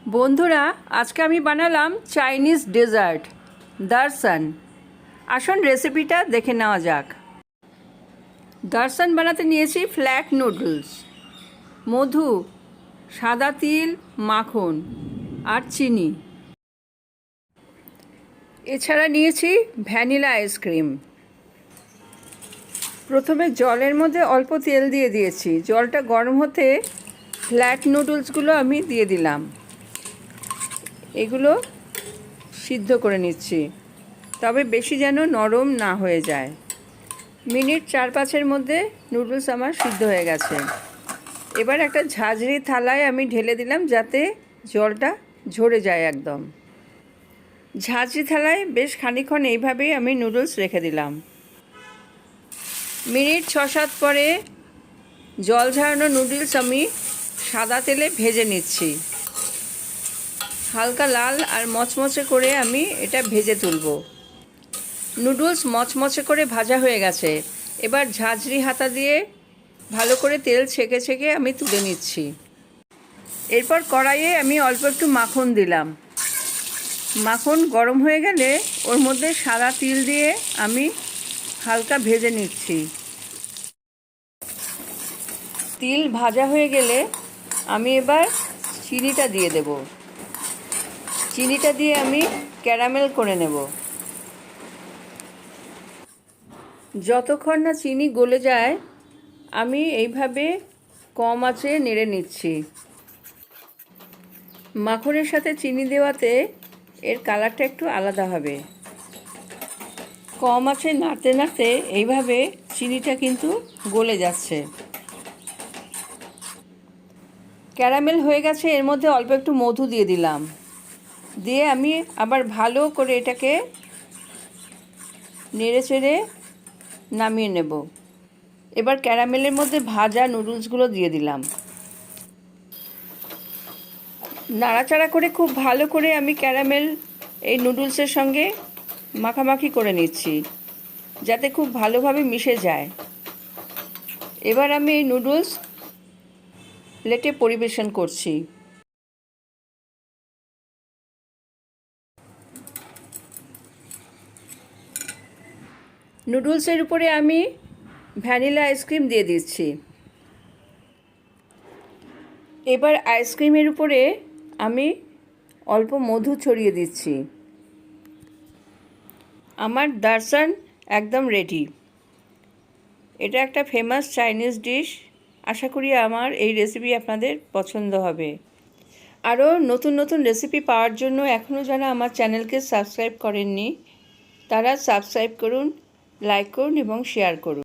বন্ধুরা, আজকে আমি বানালাম চাইনিজ ডেজার্ট দারসান। আসুন রেসিপিটা দেখে নেওয়া যাক। দারসান বানাতে নিয়েছি ফ্ল্যাট নুডলস, মধু, সাদা তিল, মাখন আর চিনি। এছাড়া নিয়েছি ভ্যানিলা আইসক্রিম। প্রথমে জলের মধ্যে অল্প তেল দিয়ে দিয়েছি। জলটা গরম হতে ফ্ল্যাট নুডলসগুলো আমি দিয়ে দিলাম। এগুলো সিদ্ধ করে নিচ্ছি, তবে বেশি যেন নরম না হয়ে যায়। মিনিট 4-5-এর মধ্যে নুডলস আমার সিদ্ধ হয়ে গেছে। এবার একটা ঝাঁঝরি থালায় আমি ঢেলে দিলাম, যাতে জলটা ঝরে যায় একদম। ঝাঁঝরি থালায় বেশ খানিকক্ষণ এইভাবেই আমি নুডলস রেখে দিলাম। মিনিট 6-7 পরে জল ঝরানো নুডলস আমি সাদা তেলে ভেজে নিচ্ছি। হালকা লাল আর মচমচে করে আমি এটা ভেজে তুলব। নুডলস মচমচে করে ভাজা হয়ে গেছে। এবার ঝাঁঝরি হাতা দিয়ে ভালো করে তেল ছেঁকে ছেঁকে আমি তুলে নিচ্ছি। এরপর কড়াইয়ে আমি অল্প একটু মাখন দিলাম। মাখন গরম হয়ে গেলে ওর মধ্যে সাদা তিল দিয়ে আমি হালকা ভেজে নিচ্ছি। তিল ভাজা হয়ে গেলে আমি এবার চিনিটা দিয়ে দেব। চিনিটা দিয়ে আমি ক্যারামেল করে নেব। যতক্ষণ না চিনি গলে যায় আমি এইভাবে কম আঁচে নেড়ে নিচ্ছি। মাখনের সাথে চিনি দেওয়াতে এর কালারটা একটু আলাদা হবে। কম আঁচে নাড়তে নাড়তে এইভাবে চিনিটা কিন্তু গলে যাচ্ছে। ক্যারামেল হয়ে গেছে। এর মধ্যে অল্প একটু মধু দিয়ে দিলাম। দিয়ে আমি আবার ভালো করে এটাকে নেড়ে চেড়ে নামিয়ে নেব। এবার ক্যারামেলের মধ্যে ভাজা নুডলসগুলো দিয়ে দিলাম। নাড়াচাড়া করে খুব ভালো করে আমি ক্যারামেল এই নুডলসের সঙ্গে মাখামাখি করে নিচ্ছি, যাতে খুব ভালোভাবে মিশে যায়। এবার আমি এই নুডলস প্লেটে পরিবেশন করছি। নুডলসের উপরে আমি ভ্যানিলা আইসক্রিম দিয়ে দিচ্ছি। এবার আইসক্রিমের উপরে আমি অল্প মধু ছড়িয়ে দিচ্ছি। আমার দারসান একদম রেডি। এটা একটা ফেমাস চাইনিজ ডিশ। আশা করি আমার এই রেসিপি আপনাদের পছন্দ হবে। আরও নতুন নতুন রেসিপি পাওয়ার জন্য এখনও যারা আমার চ্যানেলকে সাবস্ক্রাইব করেননি, তারা সাবস্ক্রাইব করুন, লাইক করুন এবং শেয়ার করুন।